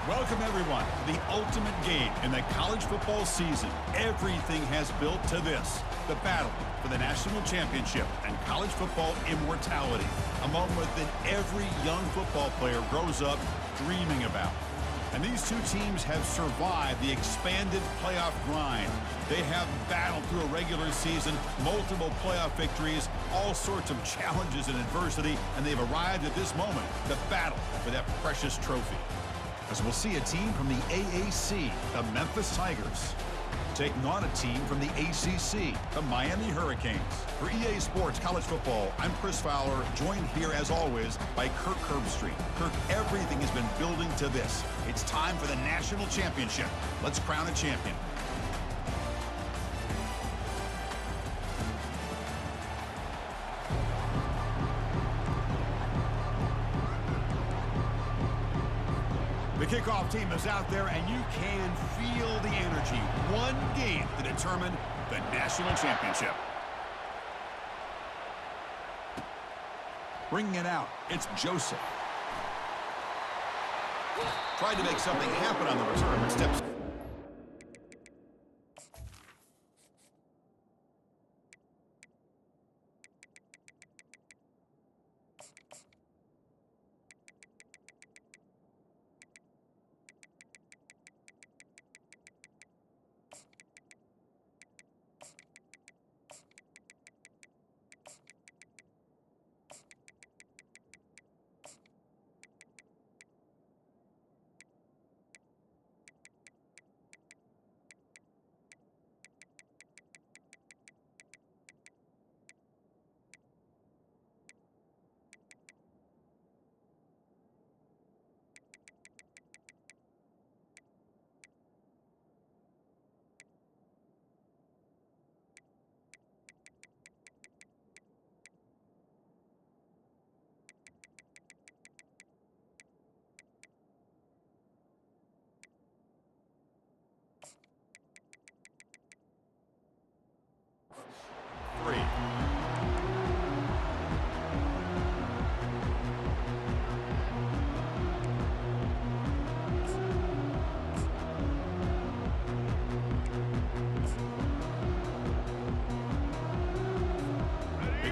Welcome, everyone, to the ultimate game in the college football season. Everything has built to this, the battle for the national championship and college football immortality, a moment that every young football player grows up dreaming about. And these two teams have survived the expanded playoff grind. They have battled through a regular season, multiple playoff victories, all sorts of challenges and adversity, and they've arrived at this moment, the battle for that precious trophy. As we'll see a team from the AAC, the Memphis Tigers, taking on a team from the ACC, the Miami Hurricanes. For EA Sports College Football, I'm Chris Fowler, joined here as always by Kirk Herbstreit. Kirk, everything has been building to this. It's time for the national championship. Let's crown a champion. The kickoff team is out there, and you can feel the energy. One game to determine the national championship. Bringing it out, it's Joseph. Tried to make something happen on the return, but steps.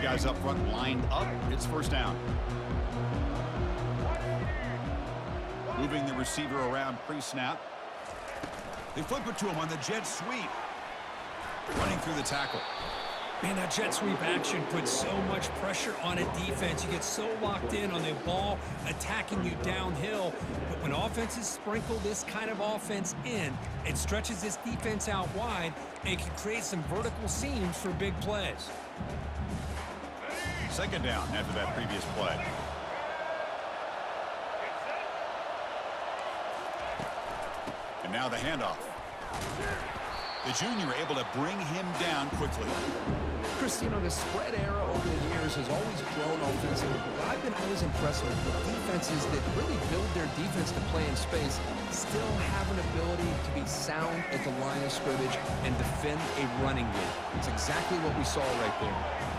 Guys up front lined up. It's first down. Moving the receiver around pre-snap. They flip it to him on the jet sweep. Running through the tackle. Man, that jet sweep action puts so much pressure on a defense. You get so locked in on the ball attacking you downhill. But when offenses sprinkle this kind of offense in, it stretches this defense out wide and can create some vertical seams for big plays. Second down after that previous play. And now the handoff. The junior able to bring him down quickly. Chris, you know, the spread era over the years has always grown offensively, but I've been always impressed with defenses that really build their defense to play in space, still have an ability to be sound at the line of scrimmage and defend a running game. It's exactly what we saw right there.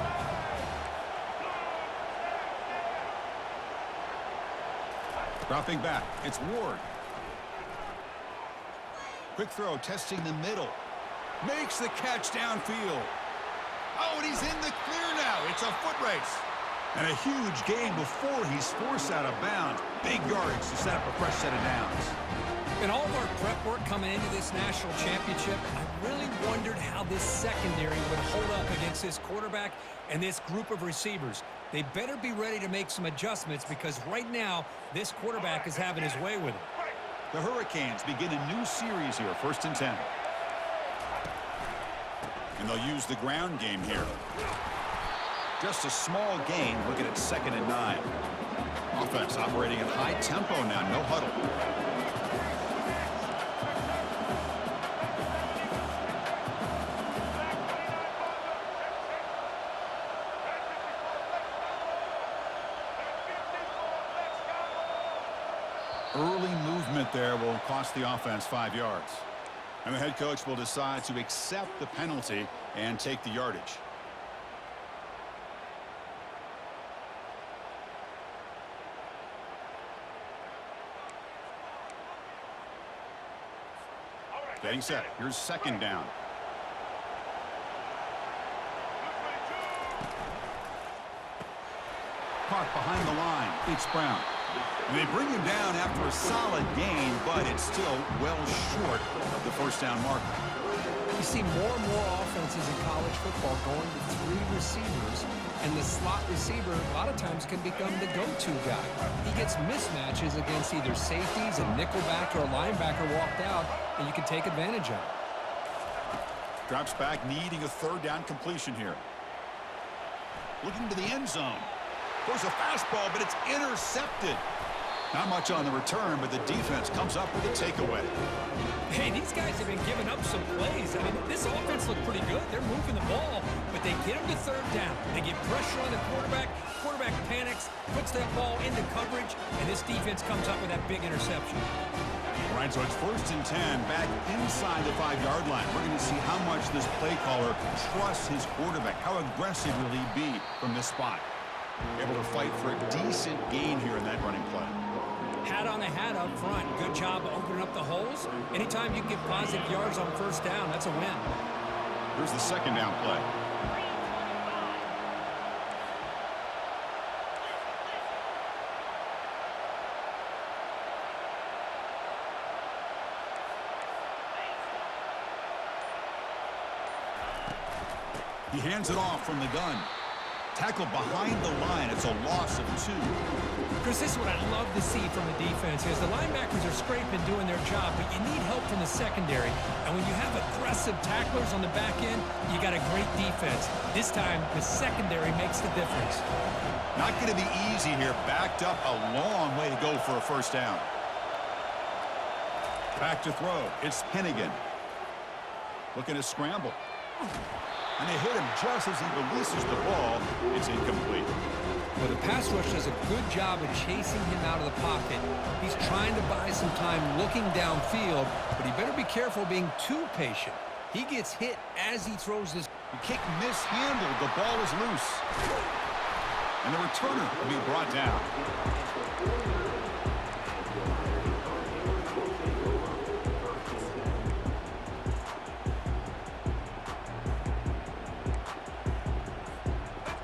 Dropping back, it's Ward. Quick throw, testing the middle. Makes the catch downfield. Oh, and he's in the clear now. It's a foot race. And a huge gain before he's forced out of bounds. Big yardage to set up a fresh set of downs. In all of our prep work coming into this national championship, I really wondered how this secondary would hold up against this quarterback and this group of receivers. They better be ready to make some adjustments because right now, this quarterback is having his way with it. The Hurricanes begin a new series here, 1st and 10. And they'll use the ground game here. Just a small gain, looking at 2nd and 9. Offense operating at high tempo now, no huddle. Early movement there will cost the offense 5 yards. And the head coach will decide to accept the penalty and take the yardage. Getting set. Here's 2nd down. Caught behind the line. It's Brown. And they bring him down after a solid gain, but it's still well short of the 1st down marker. You see more and more offenses in college football going to 3 receivers, and the slot receiver a lot of times can become the go-to guy. He gets mismatches against either safeties, a nickelback, or a linebacker walked out, and you can take advantage of it. Drops back, needing a 3rd down completion here. Looking to the end zone. Goes a fastball, but it's intercepted. Not much on the return, but the defense comes up with a takeaway. Hey, these guys have been giving up some plays. I mean, this offense looked pretty good. They're moving the ball, but they get him to 3rd down. They get pressure on the quarterback. Quarterback panics, puts that ball into coverage, and this defense comes up with that big interception. All right, so it's 1st and 10, back inside the 5-yard line. We're going to see how much this play caller trusts his quarterback. How aggressive will he be from this spot? Able to fight for a decent gain here in that running play. Hat on the hat up front. Good job opening up the holes. Anytime you can get positive yards on 1st down, that's a win. Here's the 2nd down play. He hands it off from the gun. Tackled behind the line. It's a loss of 2. Chris, this is what I love to see from the defense is the linebackers are scraping, doing their job, but you need help from the secondary. And when you have aggressive tacklers on the back end, you got a great defense. This time, the secondary makes the difference. Not going to be easy here. Backed up a long way to go for a 1st down. Back to throw. It's Hennigan. Looking to scramble. And they hit him just as he releases the ball. It's incomplete. Well, the pass rush does a good job of chasing him out of the pocket. He's trying to buy some time looking downfield, but he better be careful being too patient. He gets hit as he throws this. The kick mishandled. The ball is loose. And the returner will be brought down.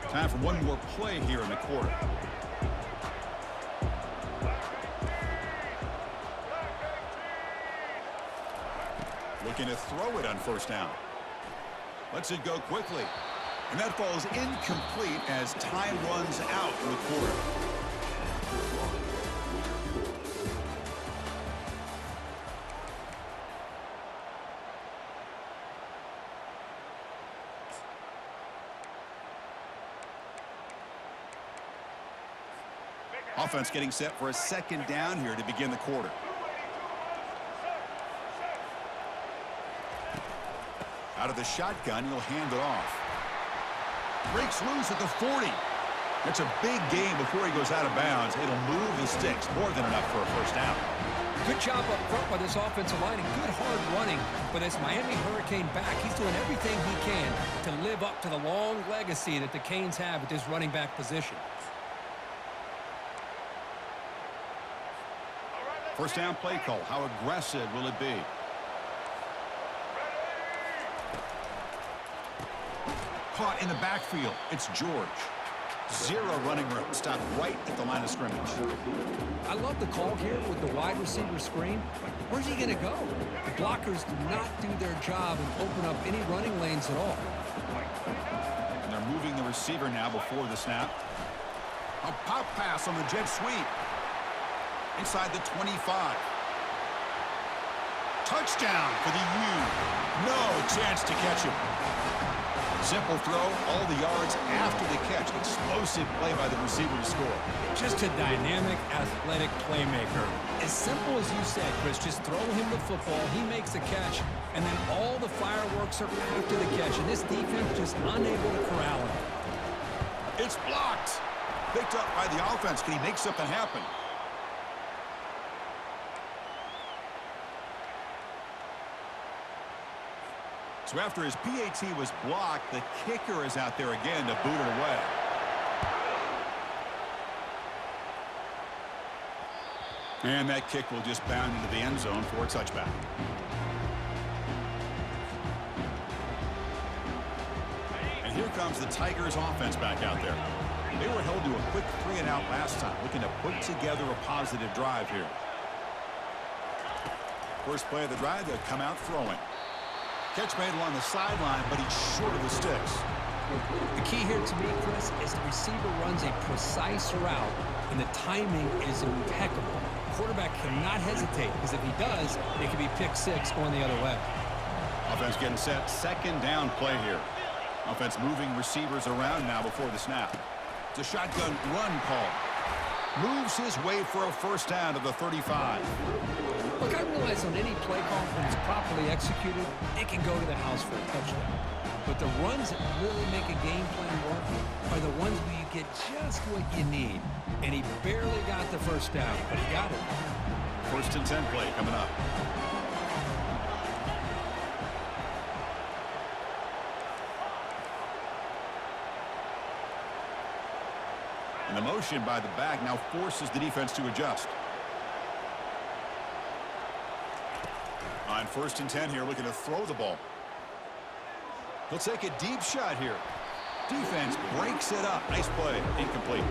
Time for one more play here in the quarter. Looking to throw it on 1st down. Lets it go quickly. And that falls incomplete as time runs out in the quarter. Offense getting set for a 2nd down here to begin the quarter. Out of the shotgun, he'll hand it off. Breaks loose at the 40. That's a big gain before he goes out of bounds. It'll move the sticks, more than enough for a 1st down. Good job up front by this offensive line and good hard running. But this Miami Hurricane back, he's doing everything he can to live up to the long legacy that the Canes have at this running back position. 1st down play call. How aggressive will it be? Caught in the backfield. It's George. Zero running room. Stop right at the line of scrimmage. I love the call here with the wide receiver screen. Where's he going to go? The blockers do not do their job and open up any running lanes at all. And they're moving the receiver now before the snap. A pop pass on the jet sweep. Inside the 25. Touchdown for the U. No chance to catch him. Simple throw, all the yards after the catch. Explosive play by the receiver to score. Just a dynamic, athletic playmaker. As simple as you said, Chris, just throw him the football, he makes a catch, and then all the fireworks are after the catch, and this defense just unable to corral him. It's blocked. Picked up by the offense. Can he make something happen? So after his PAT was blocked, the kicker is out there again to boot it away. And that kick will just bound into the end zone for a touchback. And here comes the Tigers offense back out there. They were held to a quick 3-and-out last time, looking to put together a positive drive here. First play of the drive, they'll come out throwing. Catch made along the sideline, but he's short of the sticks. The key here to me, Chris, is the receiver runs a precise route, and the timing is impeccable. Quarterback cannot hesitate, because if he does, it could be pick six going the other way. Offense getting set. Second down play here. Offense moving receivers around now before the snap. It's a shotgun run call. Moves his way for a first down to the 35. Look, I realize on any play call, when it's properly executed, it can go to the house for a touchdown. But the runs that really make a game plan work are the ones where you get just what you need. And he barely got the first down, but he got it. First and 10 play coming up. And the motion by the back now forces the defense to adjust. On first and 10 here, looking to throw the ball. He'll take a deep shot here. Defense breaks it up. Nice play. Incomplete.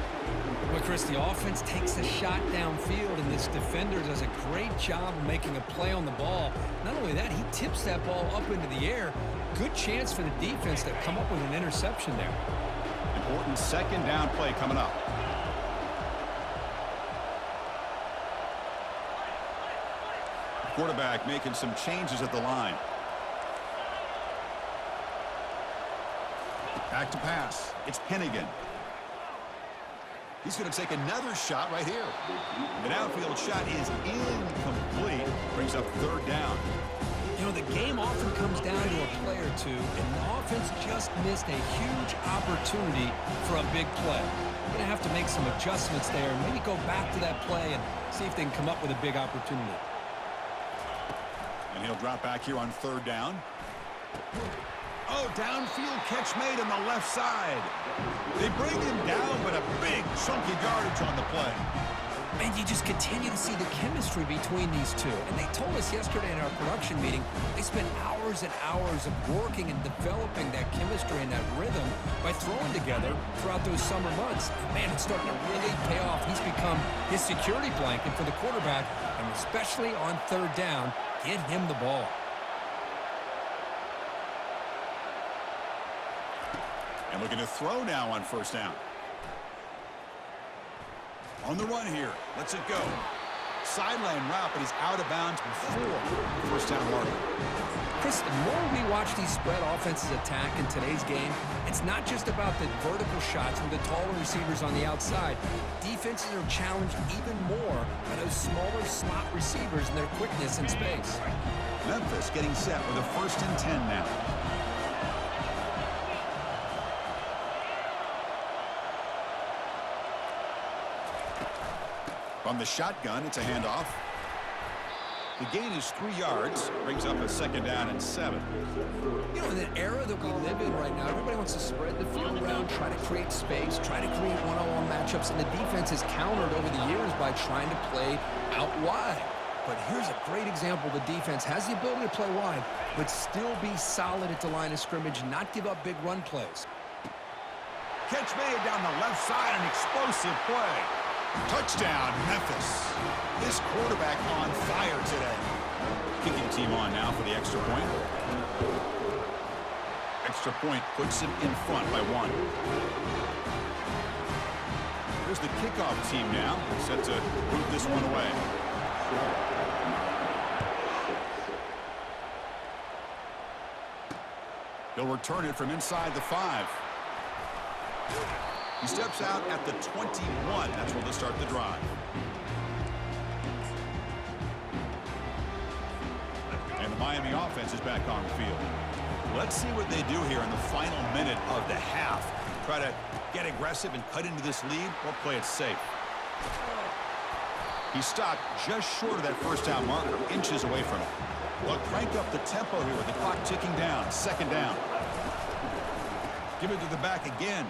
Well, Chris, the offense takes a shot downfield, and this defender does a great job of making a play on the ball. Not only that, he tips that ball up into the air. Good chance for the defense to come up with an interception there. Important second down play coming up. Quarterback making some changes at the line. Back to pass. It's Hennigan. He's going to take another shot right here. The downfield shot is incomplete. Brings up third down. You know, the game often comes down to a play or two, and the offense just missed a huge opportunity for a big play. They're going to have to make some adjustments there and maybe go back to that play and see if they can come up with a big opportunity. And he'll drop back here on third down. Oh, downfield catch made on the left side. They bring him down, but a big chunky yardage on the play. And you just continue to see the chemistry between these two. And they told us yesterday in our production meeting, they spent hours and hours of working and developing that chemistry and that rhythm by throwing together throughout those summer months. And man, it's starting to really pay off. He's become his security blanket for the quarterback, and especially on third down, get him the ball. And looking to throw now on first down. On the run here. Lets it go. Sideline route, but he's out of bounds before the first down marker. Chris, the more we watch these spread offenses attack in today's game, it's not just about the vertical shots with the taller receivers on the outside. Defenses are challenged even more by those smaller slot receivers and their quickness in space. Memphis getting set with a first and 10 now. From the shotgun, it's a handoff. The gain is 3 yards, brings up a second down and 7. You know, in the era that we live in right now, everybody wants to spread the field around, try to create space, try to create one-on-one matchups, and the defense is countered over the years by trying to play out wide. But here's a great example. The defense has the ability to play wide, but still be solid at the line of scrimmage, not give up big run plays. Catch made down the left side, an explosive play. Touchdown, Memphis. This quarterback on fire today. Kicking team on now for the extra point. Extra point puts it in front by 1. Here's the kickoff team now, set to move this one away. He'll return it from inside the 5. He steps out at the 21. That's where they'll start the drive. And the Miami offense is back on the field. Let's see what they do here in the final minute of the half. Try to get aggressive and cut into this lead or play it safe. He stopped just short of that first down marker, inches away from it. They'll crank up the tempo here with the clock ticking down. 2nd down. Give it to the back again.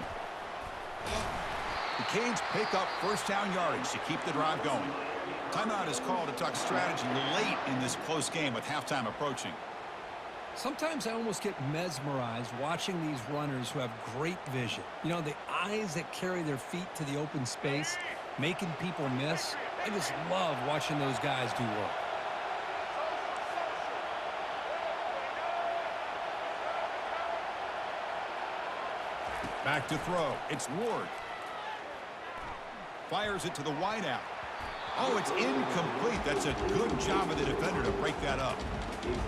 The Canes pick up first down yardage to keep the drive going. Timeout is called to talk strategy late in this close game with halftime approaching. Sometimes I almost get mesmerized watching these runners who have great vision. You know, the eyes that carry their feet to the open space, making people miss. I just love watching those guys do work. Back to throw. It's Ward. Fires it to the wideout. Oh, it's incomplete. That's a good job of the defender to break that up.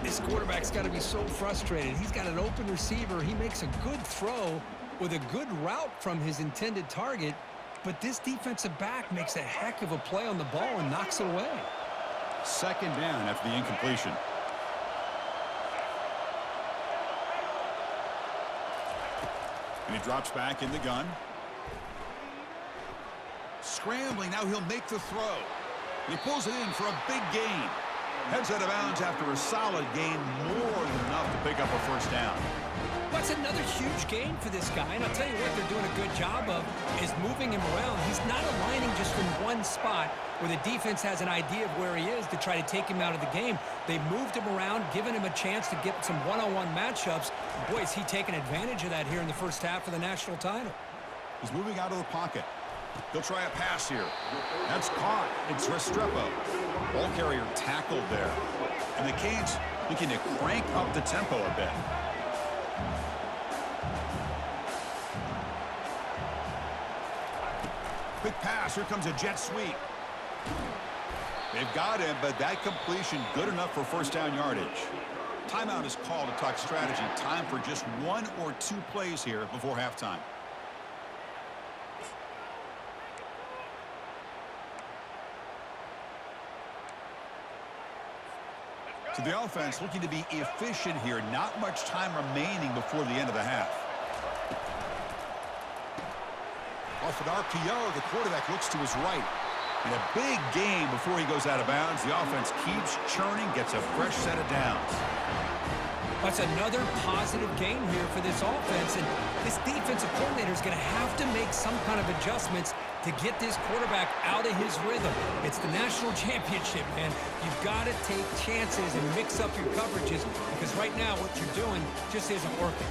This quarterback's got to be so frustrated. He's got an open receiver. He makes a good throw with a good route from his intended target, but this defensive back makes a heck of a play on the ball and knocks it away. 2nd down after the incompletion. And he drops back in the gun. Scrambling, now he'll make the throw. He pulls it in for a big gain. Heads out of bounds after a solid gain, more than enough to pick up a first down. That's another huge gain for this guy, and I'll tell you what they're doing a good job of is moving him around. He's not aligning just in one spot where the defense has an idea of where he is to try to take him out of the game. They've moved him around, given him a chance to get some one-on-one matchups. Boy, is he taking advantage of that here in the first half of the national title. He's moving out of the pocket. He'll try a pass here. That's caught. It's Restrepo. Ball carrier tackled there. And the Canes looking to crank up the tempo a bit. Quick pass. Here comes a jet sweep. They've got him, but that completion good enough for first down yardage. Timeout is called to talk strategy. Time for just 1 or 2 plays here before halftime. So the offense looking to be efficient here. Not much time remaining before the end of the half. Off an RPO, the quarterback looks to his right. And a big gain before he goes out of bounds. The offense keeps churning, gets a fresh set of downs. That's another positive gain here for this offense, and this defensive coordinator is going to have to make some kind of adjustments to get this quarterback out of his rhythm. It's the national championship, man. You've got to take chances and mix up your coverages because right now what you're doing just isn't working.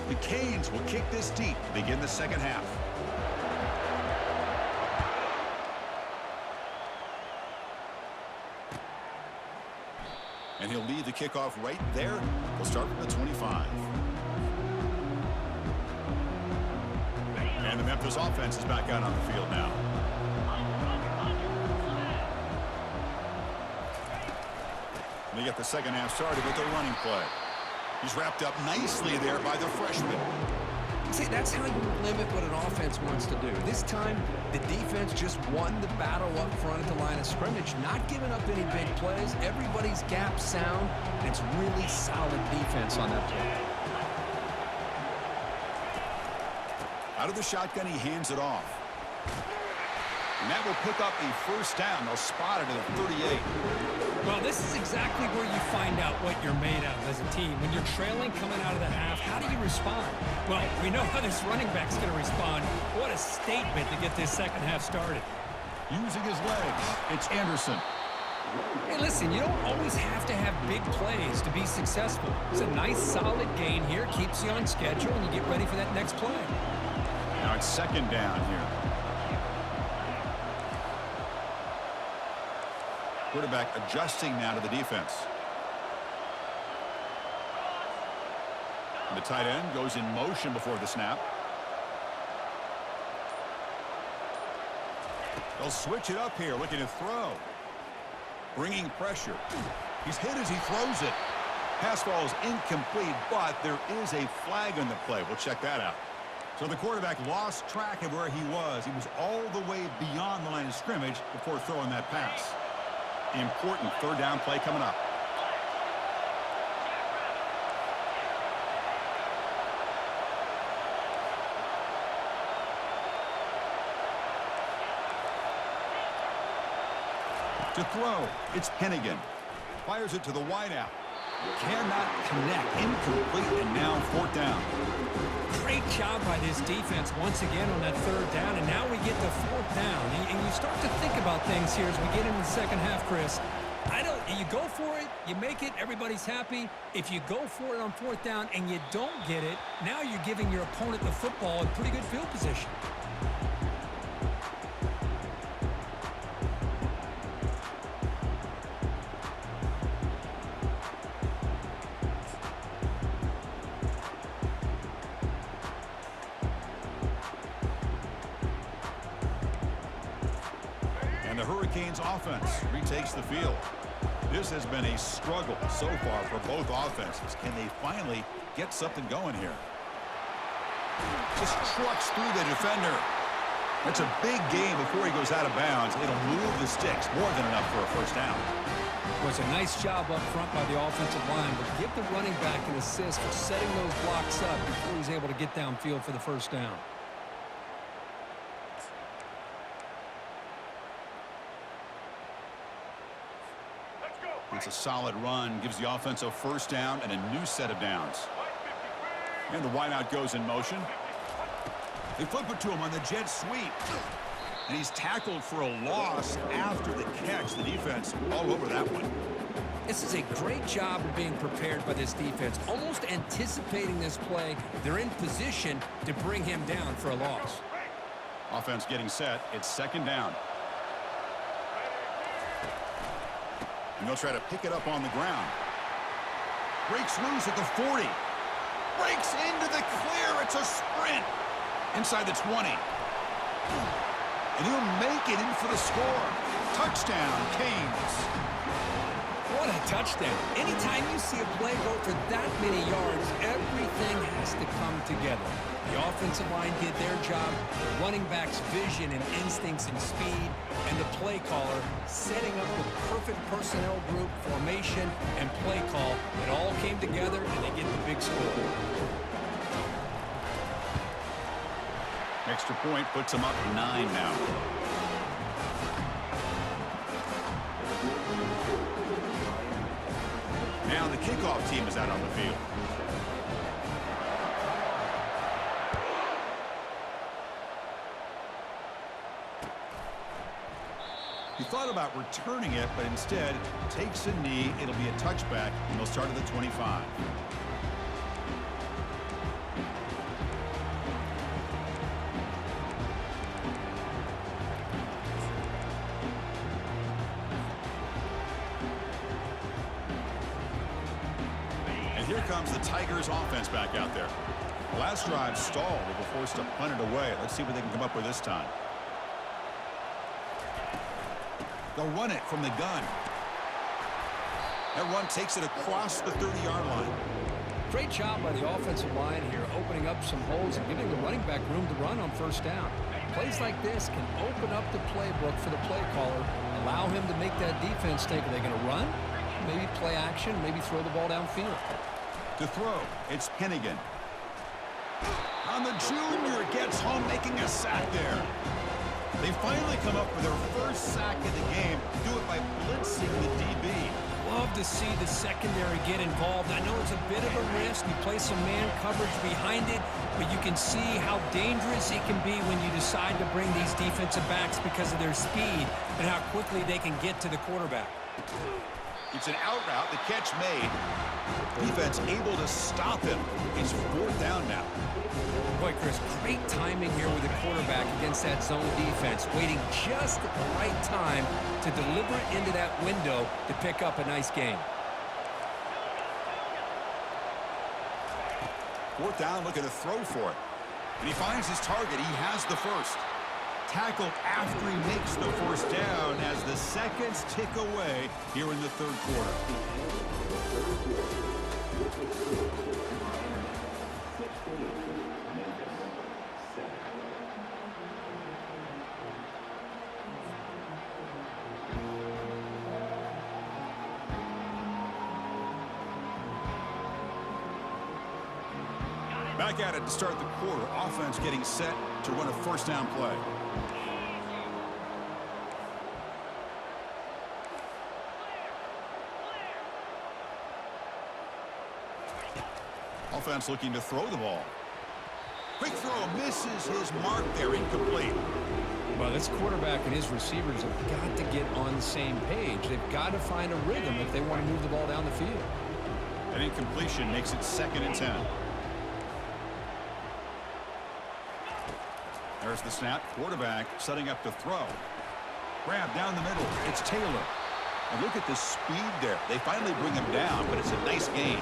The Canes will kick this deep to begin the second half. And he'll lead the kickoff right there. We'll start from the 25. And the Memphis offense is back out on the field now. They get the second half started with a running play. He's wrapped up nicely there by the freshman. See, that's how you limit what an offense wants to do. This time, the defense just won the battle up front at the line of scrimmage, not giving up any big plays. Everybody's gap sound, and it's really solid defense on that play. Out of the shotgun, he hands it off. And that will pick up a first down. They'll spot it at the 38. Well, this is exactly where you find out what you're made of as a team. When you're trailing coming out of the half, how do you respond? Well, we know how this running back's going to respond. What a statement to get this second half started. Using his legs, it's Anderson. Hey, listen, you don't always have to have big plays to be successful. It's a nice, solid gain here, keeps you on schedule, and you get ready for that next play. Now it's second down here. Quarterback adjusting now to the defense. And the tight end goes in motion before the snap. They'll switch it up here, looking to throw. Bringing pressure. He's hit as he throws it. Pass ball is incomplete, but there is a flag on the play. We'll check that out. So the quarterback lost track of where he was. He was all the way beyond the line of scrimmage before throwing that pass. Important third down play coming up. To throw, it's Hennigan. Fires it to the wideout. Cannot connect. Incomplete, and now fourth down. Great job by this defense once again on that third down, and now we get to fourth down. And you start to think about things here as we get into the second half, Chris. You go for it, you make it, everybody's happy. If you go for it on fourth down and you don't get it, now you're giving your opponent the football in pretty good field position. And the Hurricanes offense retakes the field. This has been a struggle so far for both offenses. Can they finally get something going here? Just trucks through the defender. That's a big gain before he goes out of bounds. It'll move the sticks, more than enough for a first down. Well, it's a nice job up front by the offensive line, but give the running back an assist for setting those blocks up before he's able to get downfield for the first down. It's a solid run, gives the offense a first down and a new set of downs. And the wideout goes in motion. They flip it to him on the jet sweep. And he's tackled for a loss after the catch. The defense all over that one. This is a great job of being prepared by this defense, almost anticipating this play. They're in position to bring him down for a loss. Offense getting set. It's second down. And they'll try to pick it up on the ground. Breaks loose at the 40. Breaks into the clear. It's a sprint. Inside the 20. And he'll make it in for the score. Touchdown, Canes. What a touchdown. Anytime you see a play go for that many yards, everything has to come together. The offensive line did their job, the running back's vision and instincts and speed, and the play caller setting up the perfect personnel group, formation, and play call. It all came together, and they get the big score. Extra point puts them up 9 now. Now the kickoff team is out on the field. He thought about returning it, but instead takes a knee. It'll be a touchback, and they'll start at the 25. And here comes the Tigers offense back out there. The last drive stalled. They were forced to punt it away. Let's see what they can come up with this time. They'll run it from the gun. That run takes it across the 30-yard line. Great job by the offensive line here, opening up some holes and giving the running back room to run on first down. Plays like this can open up the playbook for the play caller, allow him to make that defense think, are they going to run? Maybe play action, maybe throw the ball downfield. To throw, it's Hennigan. On the junior, gets home, making a sack there. They finally come up with their first sack of the game. Do it by blitzing the DB. Love to see the secondary get involved. I know it's a bit of a risk. You play some man coverage behind it, but you can see how dangerous it can be when you decide to bring these defensive backs because of their speed and how quickly they can get to the quarterback. It's an out route. The catch made. Defense able to stop him. It's 4th down now. Boy, Chris, great timing here with the quarterback against that zone defense, waiting just at the right time to deliver it into that window to pick up a nice gain. 4th down, looking to throw for it. And he finds his target. He has the first. Tackled after he makes the first down as the seconds tick away here in the 3rd quarter. Back at it to start the quarter. Offense getting set to run a 1st down play. Offense looking to throw the ball. Quick throw, misses his mark there, incomplete. Well, this quarterback and his receivers have got to get on the same page. They've got to find a rhythm if they want to move the ball down the field. An incompletion makes it 2nd and 10. There's the snap. Quarterback setting up to throw. Grab down the middle. It's Taylor. And look at the speed there. They finally bring him down, but it's a nice gain.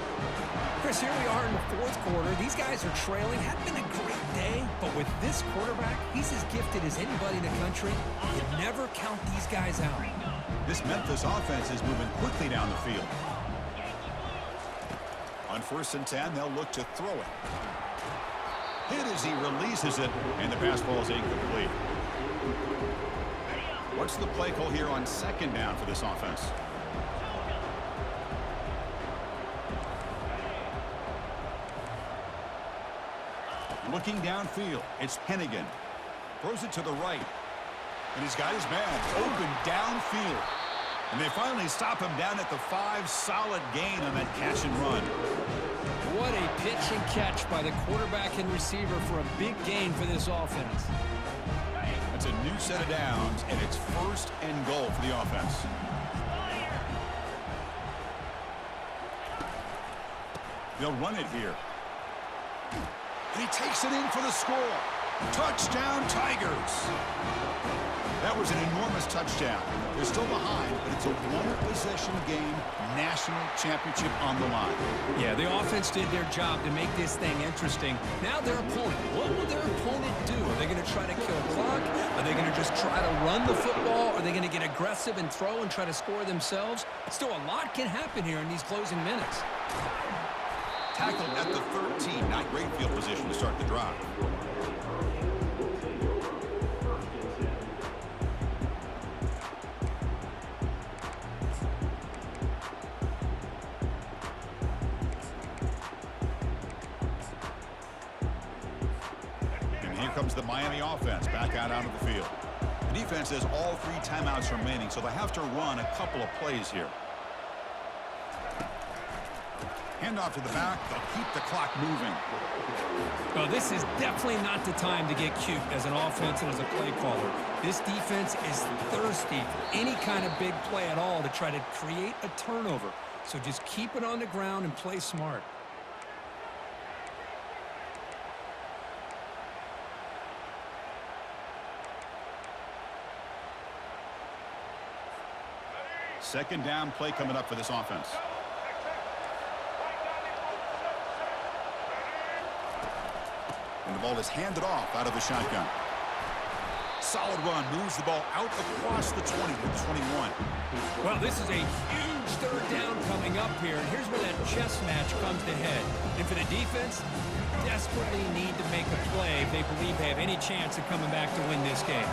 Chris, here we are in the 4th quarter. These guys are trailing. Hadn't been a great day, but with this quarterback, he's as gifted as anybody in the country. You never count these guys out. This Memphis offense is moving quickly down the field. On 1st and 10, they'll look to throw it. Hit as he releases it, and the pass ball is incomplete. What's the play call here on 2nd down for this offense? Looking downfield, it's Hennigan. Throws it to the right. And he's got his man open downfield. And they finally stop him down at the 5. Solid gain on that catch and run. What a pitch and catch by the quarterback and receiver for a big gain for this offense. That's a new set of downs, and it's 1st and goal for the offense. They'll run it here. And he takes it in for the score. Touchdown, Tigers. That was an enormous touchdown. They're still behind, but it's a 1-possession game, national championship on the line. Yeah, the offense did their job to make this thing interesting. Now their opponent. What will their opponent do? Are they going to try to kill clock? Are they going to just try to run the football? Are they going to get aggressive and throw and try to score themselves? Still, a lot can happen here in these closing minutes. Tackled at the 13. Not great field position to start the drive. Comes the Miami offense back out onto the field. The defense has all 3 timeouts remaining, so they have to run a couple of plays here. Handoff to the back. They'll keep the clock moving. Well, this is definitely not the time to get cute as an offense and as a play caller. This defense is thirsty for any kind of big play at all to try to create a turnover. So just keep it on the ground and play smart. Second down play coming up for this offense. And the ball is handed off out of the shotgun. Solid run, moves the ball out across the 20 to the 21. Well, this is a huge 3rd down coming up here, and here's where that chess match comes to head. And for the defense, desperately need to make a play if they believe they have any chance of coming back to win this game.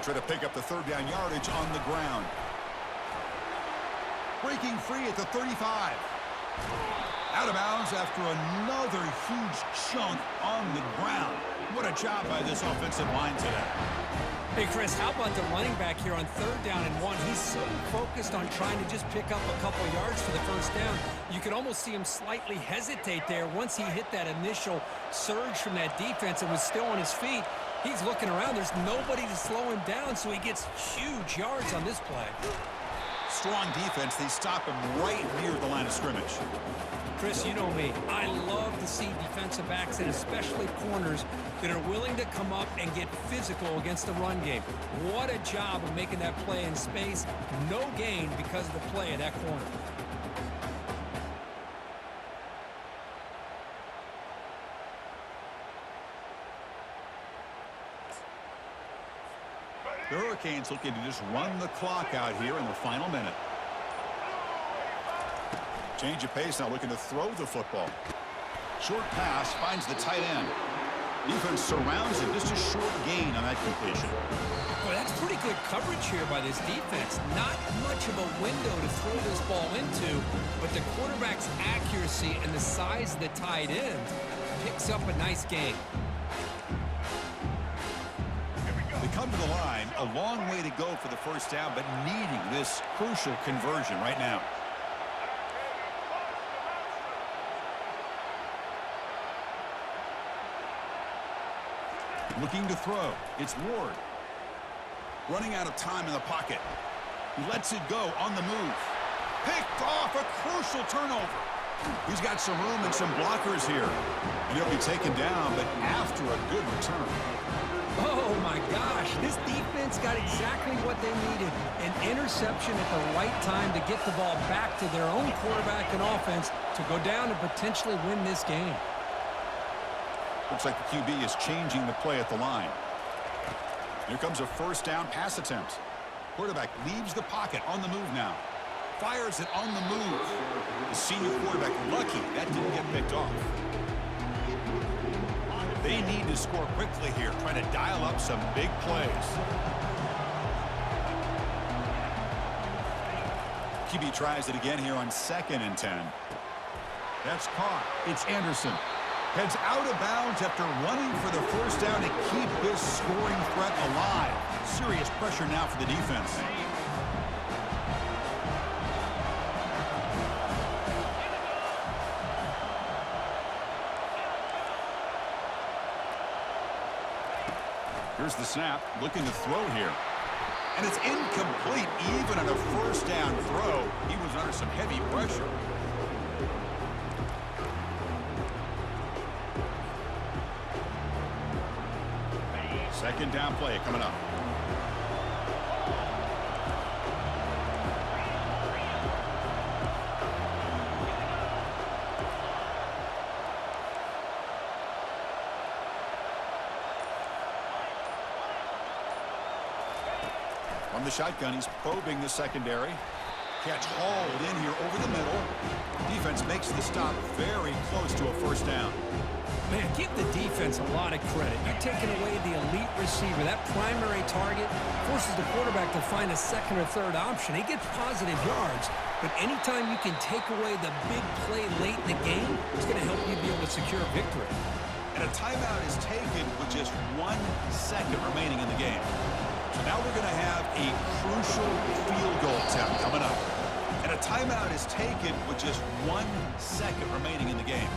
Try to pick up the 3rd down yardage on the ground. Breaking free at the 35. Out of bounds after another huge chunk on the ground. What a job by this offensive line today. Hey, Chris, how about the running back here on 3rd down and 1? He's so focused on trying to just pick up a couple yards for the first down. You could almost see him slightly hesitate there once he hit that initial surge from that defense and was still on his feet. He's looking around. There's nobody to slow him down, so he gets huge yards on this play. Strong defense. They stop him right near the line of scrimmage. Chris, you know me. I love to see defensive backs and especially corners that are willing to come up and get physical against the run game. What a job of making that play in space. No gain because of the play of that corner. The Hurricanes looking to just run the clock out here in the final minute. Change of pace now, looking to throw the football. Short pass finds the tight end. Defense surrounds him. Just a short gain on that completion. Well, that's pretty good coverage here by this defense. Not much of a window to throw this ball into, but the quarterback's accuracy and the size of the tight end picks up a nice gain. They come to the line, a long way to go for the first down, but needing this crucial conversion right now. Looking to throw. It's Ward. Running out of time in the pocket. He lets it go on the move. Picked off, a crucial turnover. He's got some room and some blockers here. And he'll be taken down, but after a good return. Oh, my gosh. This defense got exactly what they needed. An interception at the right time to get the ball back to their own quarterback and offense to go down and potentially win this game. Looks like the QB is changing the play at the line. Here comes a first down pass attempt. Quarterback leaves the pocket on the move now. Fires it on the move. The senior quarterback lucky that didn't get picked off. They need to score quickly here, trying to dial up some big plays. QB tries it again here on 2nd and 10. That's caught. It's Anderson. Heads out of bounds after running for the first down to keep this scoring threat alive. Serious pressure now for the defense. Here's the snap, looking to throw here. And it's incomplete even on a first down throw. He was under some heavy pressure. Second down play coming up. From the shotgun, he's probing the secondary. Catch hauled in here over the middle. Defense makes the stop very close to a first down. Man, give the defense a lot of credit. You're taking away the elite receiver. That primary target forces the quarterback to find a second or third option. He gets positive yards, but anytime you can take away the big play late in the game, it's going to help you be able to secure a victory. And a timeout is taken with just 1 second remaining in the game. So now we're going to have a crucial field goal attempt coming up. And a timeout is taken with just 1 second remaining in the game.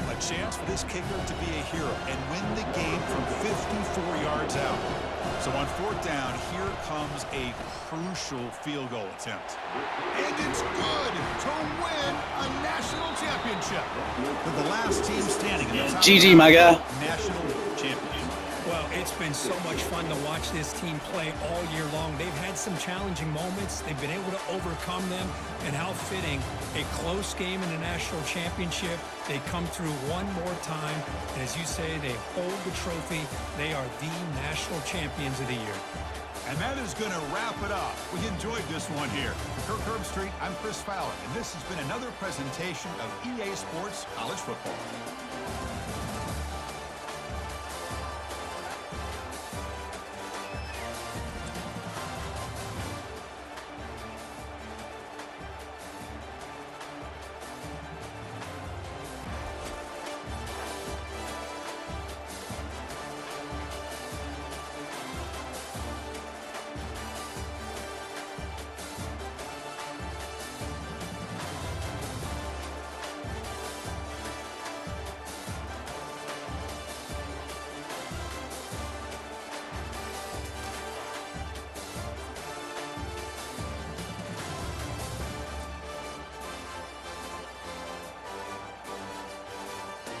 A chance for this kicker to be a hero and win the game from 54 yards out. So on 4th down, here comes a crucial field goal attempt. And it's good to win a national championship. With the last team standing in the top GG, my guy. National championship. Well, it's been so much fun to watch this team play all year long. They've had some challenging moments. They've been able to overcome them. And how fitting, a close game in the national championship. They come through one more time. And as you say, they hold the trophy. They are the national champions of the year. And that is going to wrap it up. We enjoyed this one here. For Kirk Herbstreit, I'm Chris Fowler. And this has been another presentation of EA Sports College Football.